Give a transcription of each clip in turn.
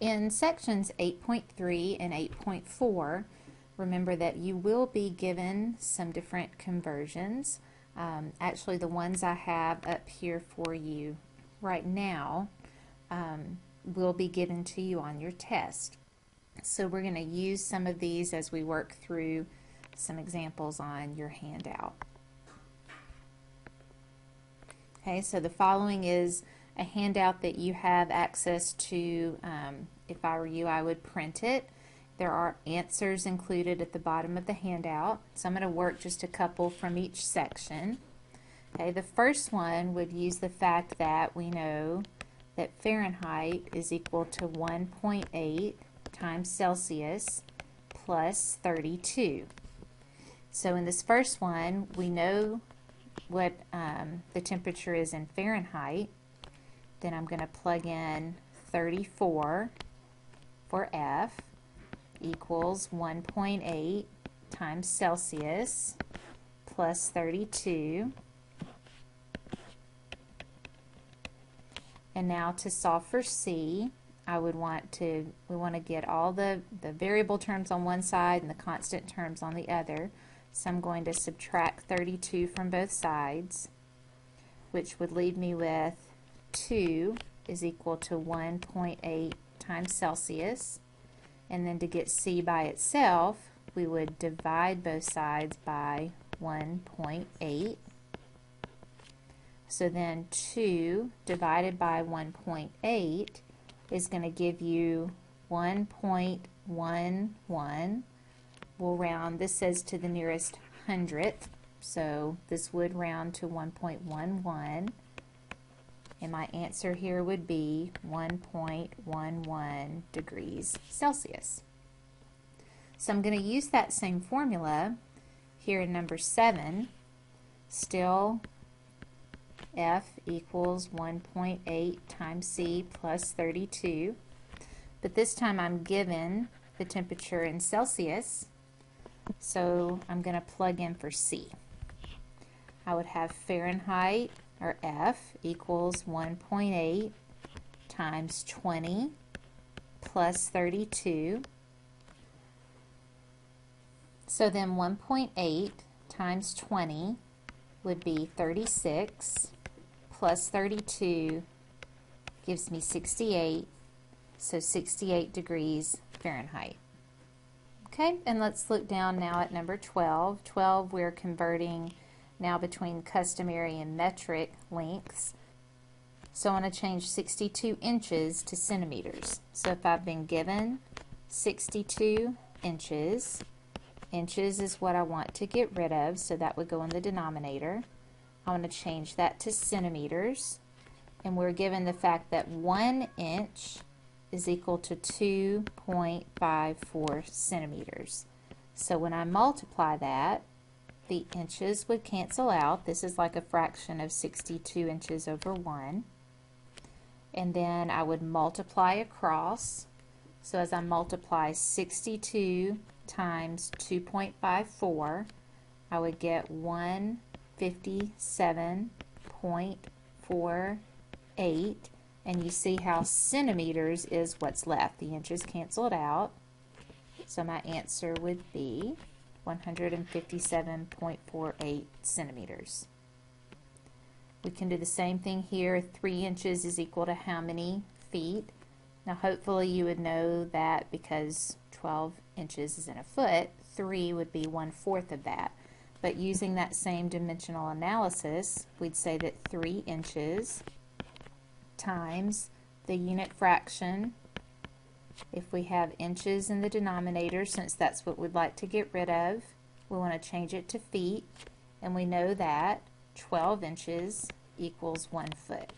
In sections 8.3 and 8.4, remember that you will be given some different conversions. Actually, the ones I have up here for you right now will be given to you on your test. So we're going to use some of these as we work through some examples on your handout. Okay, so the following is a handout that you have access to. If I were you, I would print it. There are answers included at the bottom of the handout. So I'm going to work just a couple from each section. Okay, the first one would use the fact that we know that Fahrenheit is equal to 1.8 times Celsius plus 32. So in this first one, we know what the temperature is in Fahrenheit. Then I'm going to plug in 34 for F equals 1.8 times Celsius plus 32. And now to solve for C, we want to get all the variable terms on one side and the constant terms on the other. So I'm going to subtract 32 from both sides, which would leave me with 2 is equal to 1.8 times Celsius. And then to get C by itself, we would divide both sides by 1.8. So then 2 divided by 1.8 is going to give you 1.11. We'll round, this says to the nearest hundredth, so this would round to 1.11. And my answer here would be 1.11 degrees Celsius. So I'm going to use that same formula here in number 7. Still F equals 1.8 times C plus 32. But this time I'm given the temperature in Celsius, so I'm going to plug in for C. I would have Fahrenheit, or F, equals 1.8 times 20 plus 32. So then 1.8 times 20 would be 36 plus 32 gives me 68, so 68 degrees Fahrenheit. Okay, and let's look down now at number 12. 12, we're converting now between customary and metric lengths. So I want to change 62 inches to centimeters. So if I've been given 62 inches, inches is what I want to get rid of, so that would go in the denominator. I want to change that to centimeters, and we're given the fact that 1 inch is equal to 2.54 centimeters. So when I multiply that, the inches would cancel out. This is like a fraction of 62 inches over 1. And then I would multiply across. So as I multiply 62 times 2.54, I would get 157.48. And you see how centimeters is what's left. The inches canceled out. So my answer would be 157.48 centimeters. We can do the same thing here. 3 inches is equal to how many feet? Now hopefully you would know that because 12 inches is in a foot, 3 would be 1/4 of that. But using that same dimensional analysis, we'd say that 3 inches times the unit fraction. If we have inches in the denominator, since that's what we'd like to get rid of, we want to change it to feet, and we know that 12 inches equals 1 foot.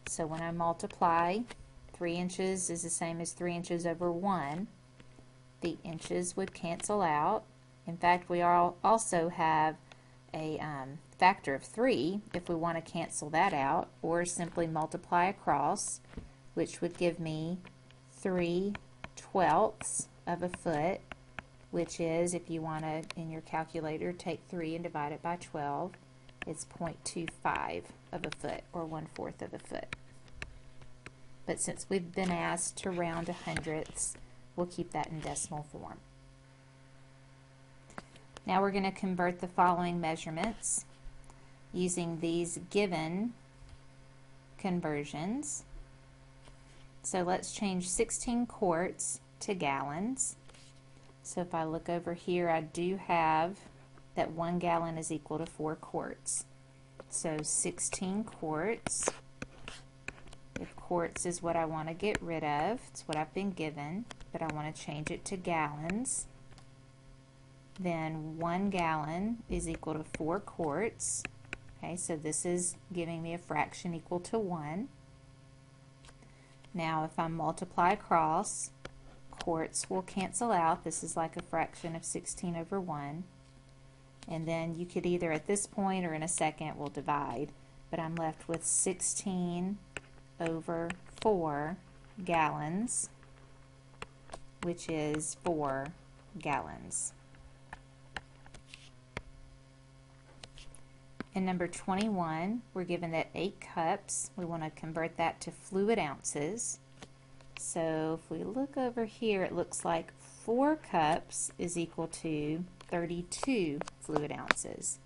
So when I multiply, 3 inches is the same as 3 inches over 1. The inches would cancel out. In fact, we also have a factor of 3 if we want to cancel that out, or simply multiply across, which would give me 3/12 of a foot, which is, if you want to, in your calculator, take 3 and divide it by 12, it's 0.25 of a foot, or 1/4 of a foot. but since we've been asked to round to hundredths, we'll keep that in decimal form. Now we're going to convert the following measurements using these given conversions. So let's change 16 quarts to gallons. So if I look over here, I do have that 1 gallon is equal to 4 quarts. So 16 quarts. If quarts is what I want to get rid of, it's what I've been given, but I want to change it to gallons. Then 1 gallon is equal to 4 quarts. Okay, so this is giving me a fraction equal to 1. Now if I multiply across, quarts will cancel out. This is like a fraction of 16 over 1. And then you could either at this point or in a second will divide, but I'm left with 16 over 4 gallons, which is 4 gallons. In number 21, we're given that 8 cups. We want to convert that to fluid ounces. So if we look over here, it looks like 4 cups is equal to 32 fluid ounces.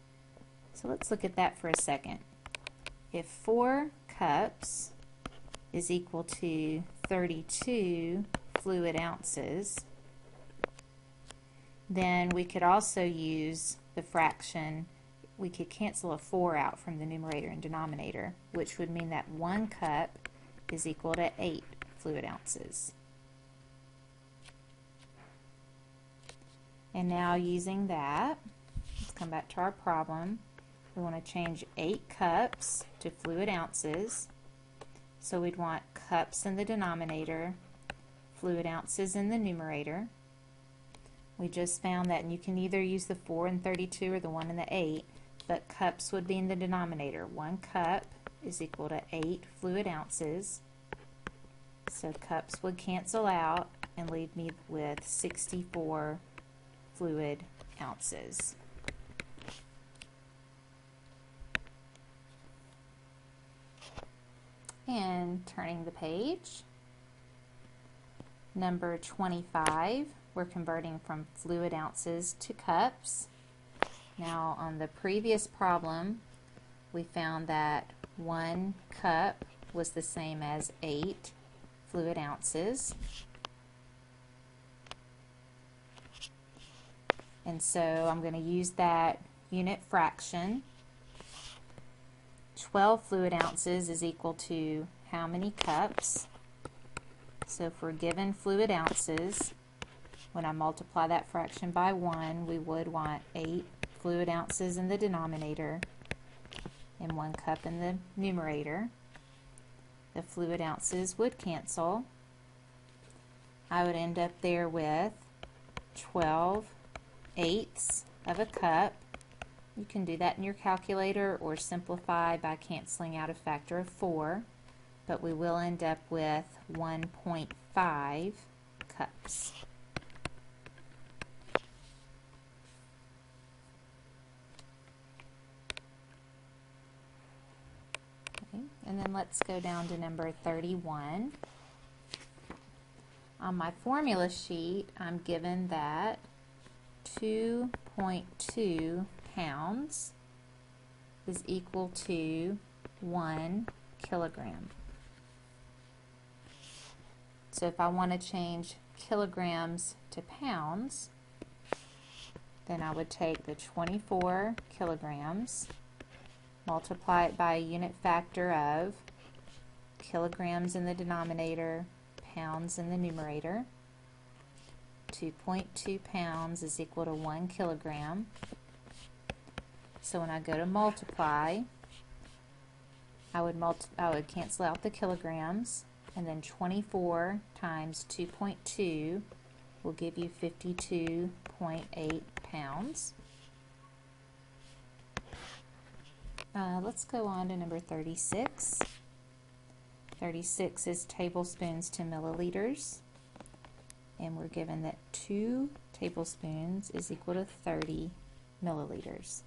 So let's look at that for a second. If 4 cups is equal to 32 fluid ounces, then we could also use the fraction. We could cancel a 4 out from the numerator and denominator, which would mean that 1 cup is equal to 8 fluid ounces. And now using that, let's come back to our problem. We want to change 8 cups to fluid ounces. So we'd want cups in the denominator, fluid ounces in the numerator. We just found that, and you can either use the 4 and 32 or the 1 and the 8, but cups would be in the denominator. 1 cup is equal to 8 fluid ounces. So cups would cancel out and leave me with 64 fluid ounces. And turning the page, number 25, we're converting from fluid ounces to cups. Now on the previous problem, we found that 1 cup was the same as 8 fluid ounces. And so I'm going to use that unit fraction. 12 fluid ounces is equal to how many cups? So if we're given fluid ounces, when I multiply that fraction by 1, we would want 8 fluid ounces in the denominator and 1 cup in the numerator. The fluid ounces would cancel. I would end up there with 12/8 of a cup. You can do that in your calculator or simplify by canceling out a factor of 4, but we will end up with 1.5 cups. Okay, and then let's go down to number 31. On my formula sheet, I'm given that 2.2 pounds is equal to 1 kilogram. So if I want to change kilograms to pounds, then I would take the 24 kilograms, multiply it by a unit factor of kilograms in the denominator, pounds in the numerator. 2.2 pounds is equal to 1 kilogram. So when I go to multiply, I would cancel out the kilograms, and then 24 times 2.2 will give you 52.8 pounds. Let's go on to number 36. 36 is tablespoons to milliliters, and we're given that 2 tablespoons is equal to 30 milliliters.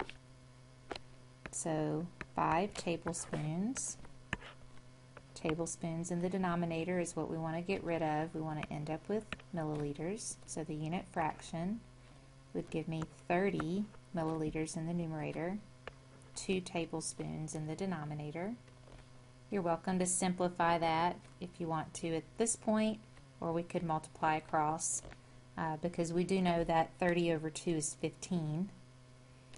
So 5 tablespoons Tablespoons in the denominator is what we want to get rid of. We want to end up with milliliters. So the unit fraction would give me 30 milliliters in the numerator, 2 tablespoons in the denominator. You're welcome to simplify that if you want to at this point, or we could multiply across because we do know that 30 over 2 is 15.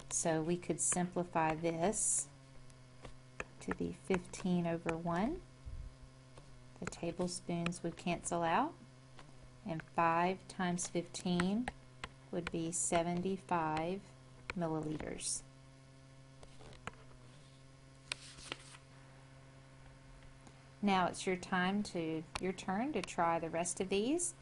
So we could simplify this to be 15 over 1. The tablespoons would cancel out, and 5 times 15 would be 75 milliliters. Now it's your turn to try the rest of these.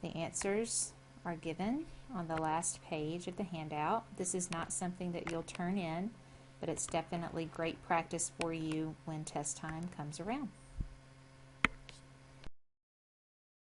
The answers are given on the last page of the handout. This is not something that you'll turn in, but it's definitely great practice for you when test time comes around.